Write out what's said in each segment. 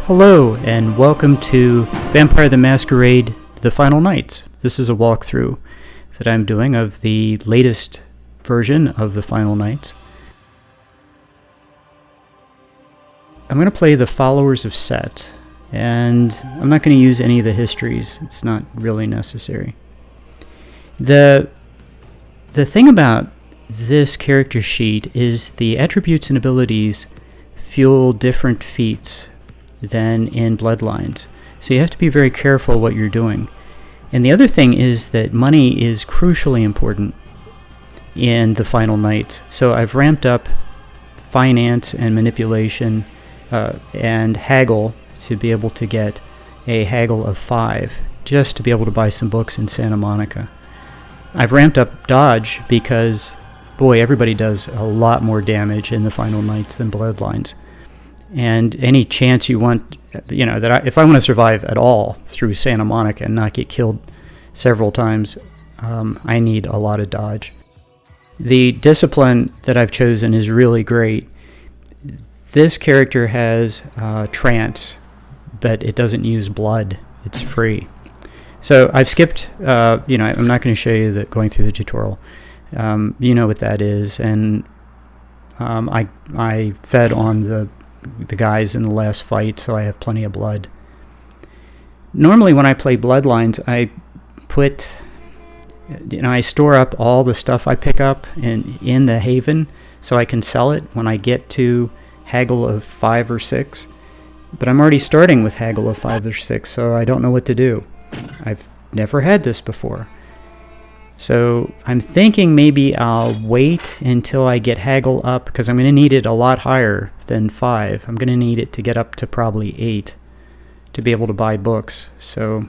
Hello, and welcome to Vampire the Masquerade The Final Nights. This is a walkthrough that I'm doing of the latest version of The Final Nights. I'm going to play the Followers of Set, and I'm not going to use any of the histories. It's not really necessary. The thing about this character sheet is the attributes and abilities fuel different feats than in Bloodlines. So you have to be very careful what you're doing. And the other thing is that money is crucially important in the Final Nights. So I've ramped up finance and manipulation and haggle to be able to get a haggle of 5, just to be able to buy some books in Santa Monica. I've ramped up dodge because, boy, everybody does a lot more damage in the Final Nights than Bloodlines. And any chance you want, that if I want to survive at all through Santa Monica and not get killed several times, I need a lot of dodge. The discipline that I've chosen is really great. This character has trance, but it doesn't use blood. It's free. So I've skipped, I'm not going to show you going through the tutorial. You know what that is. And I fed on the guys in the last fight, so I have plenty of blood. Normally when I play Bloodlines, I store up all the stuff I pick up in the Haven so I can sell it when I get to haggle of 5 or 6. But I'm already starting with haggle of 5 or 6, so I don't know what to do. I've never had this before. So I'm thinking maybe I'll wait until I get haggle up, because I'm going to need it a lot higher than 5. I'm going to need it to get up to probably 8 to be able to buy books. So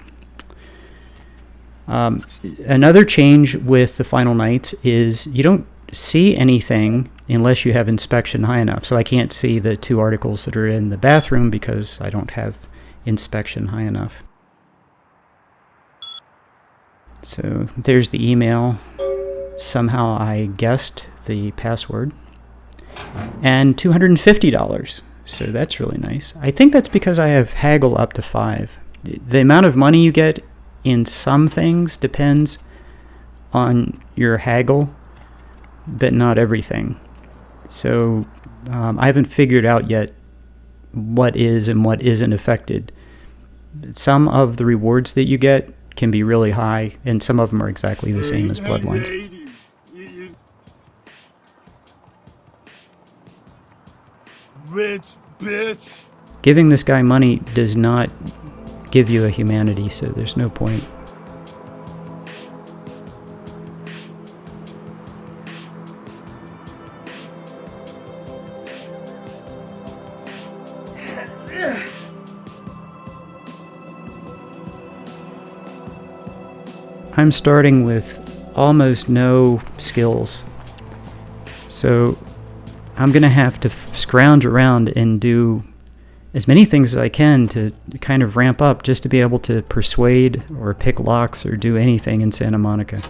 another change with the Final Nights is you don't see anything unless you have inspection high enough. So I can't see the 2 articles that are in the bathroom because I don't have inspection high enough. So there's the email. Somehow I guessed the password. And $250. So that's really nice. I think that's because I have haggle up to 5. The amount of money you get in some things depends on your haggle, but not everything. So I haven't figured out yet what is and what isn't affected. Some of the rewards that you get can be really high, and some of them are exactly the same as Bloodlines. Rich bitch. Giving this guy money does not give you a humanity, so there's no point. I'm starting with almost no skills, so I'm going to have to scrounge around and do as many things as I can to kind of ramp up, just to be able to persuade or pick locks or do anything in Santa Monica.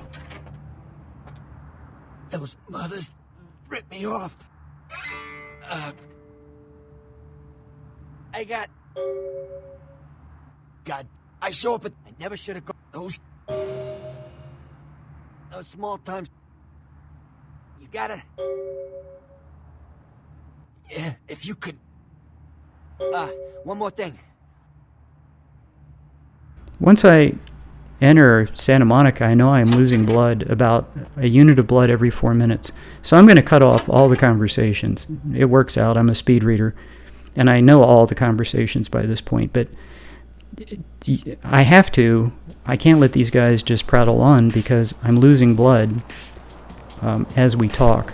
Those mothers ripped me off. I show up at... I never should have gone... Those small times... You gotta... Yeah, if you could... one more thing. Once I enter Santa Monica, I know I'm losing blood, about a unit of blood every 4 minutes. So I'm going to cut off all the conversations. It works out. I'm a speed reader, and I know all the conversations by this point, but I have to. I can't let these guys just prattle on because I'm losing blood as we talk.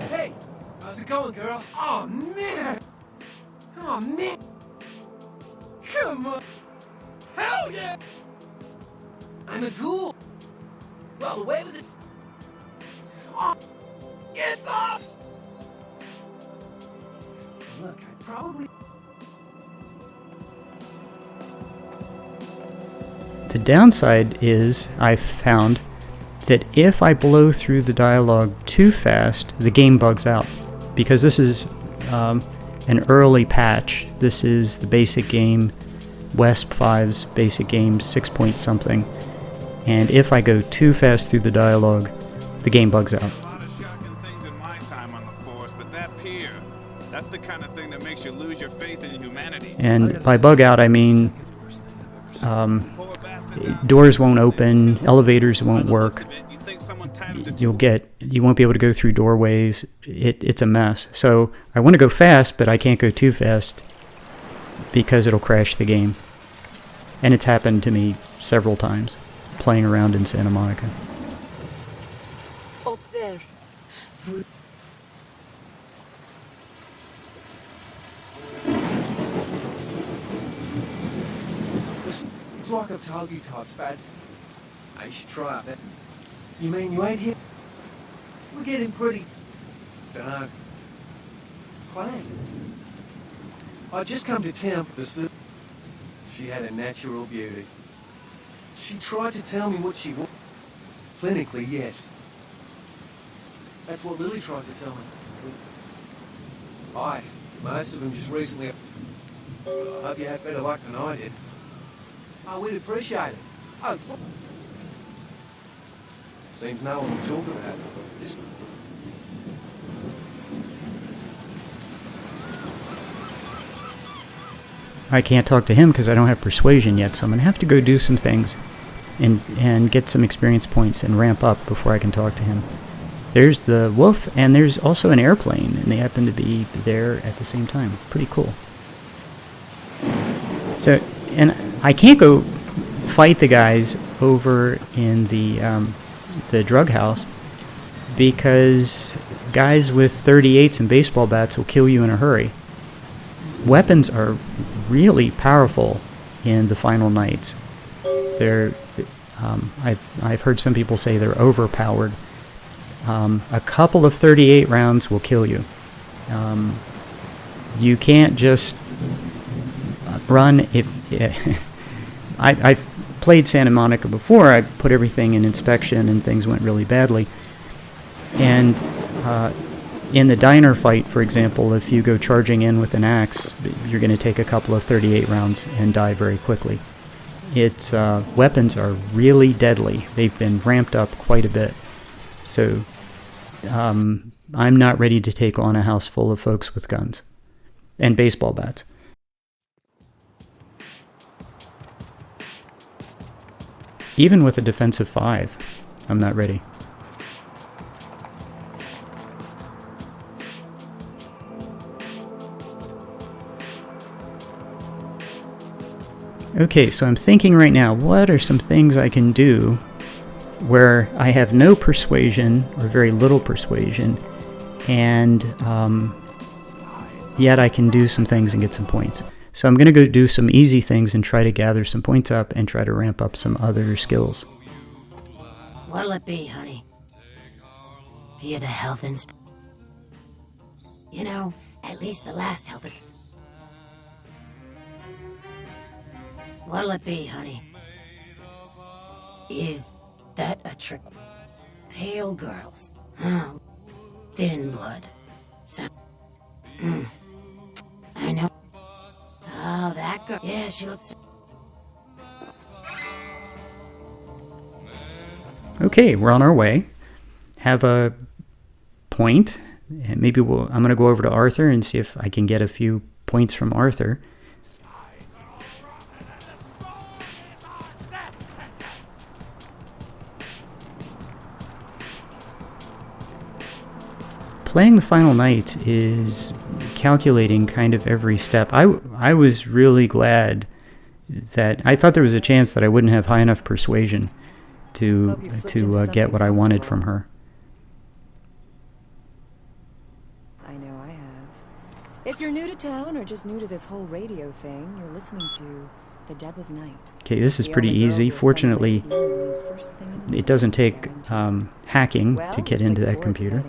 Hey, how's it going, girl? Oh, man! Oh, man! Come on! Hell yeah! I'm a ghoul! Well, the way was it? Oh, it's awesome! Look, I probably... The downside is I've found that if I blow through the dialogue too fast, the game bugs out. Because this is an early patch. This is the basic game, WESP 5's basic game, 6 point something. And if I go too fast through the dialogue, the game bugs out. A lot of shocking things in my time on the force, but that pier, that's the kind of thing that makes you lose your faith in humanity. And by bug out, I mean doors won't open, elevators won't work. You won't be able to go through doorways. It's a mess. So I want to go fast, but I can't go too fast because it'll crash the game. And it's happened to me several times playing around in Santa Monica. Up there. Through. It's like I've told you types, bad. I should try it. You mean you ain't here? We're getting pretty... dunno... clang. I just come to town for the soup. She had a natural beauty. She tried to tell me what she was. Clinically, yes. That's what Lily tried to tell me. Aye, most of them just recently... I hope you had better luck than I did. Oh, we'd appreciate it. Oh, fuck. Seems no one will talk about this. I can't talk to him because I don't have persuasion yet, so I'm going to have to go do some things and get some experience points and ramp up before I can talk to him. There's the wolf, and there's also an airplane, and they happen to be there at the same time. Pretty cool. So, and I can't go fight the guys over in the drug house because guys with 38s and baseball bats will kill you in a hurry. Weapons are really powerful in the final nights. They're, I've heard some people say they're overpowered. A couple of 38 rounds will kill you. You can't just run if... I've played Santa Monica before. I put everything in inspection and things went really badly. And in the diner fight, for example, if you go charging in with an axe, you're going to take a couple of 38 rounds and die very quickly. Its weapons are really deadly. They've been ramped up quite a bit. So I'm not ready to take on a house full of folks with guns and baseball bats. Even with a defensive 5, I'm not ready. Okay, so I'm thinking right now, what are some things I can do where I have no persuasion or very little persuasion, and yet I can do some things and get some points. So I'm going to go do some easy things and try to gather some points up and try to ramp up some other skills. What'll it be, honey? Are you the health inspector? You know, at least the last health... What'll it be, honey? Is that a trick? Pale girls. Oh, thin blood. So... I know. Oh, that girl. Yeah, she looks... Okay, we're on our way. Have a point. And maybe I'm going to go over to Arthur and see if I can get a few points from Arthur. Playing the final night is calculating kind of every step. I was really glad that I thought there was a chance that I wouldn't have high enough persuasion to get what I wanted from her. I know I have. If you're new to town or just new to this whole radio thing, you're listening to The Deb of Night. Okay, this is pretty easy. Fortunately, it doesn't take hacking to get into that computer.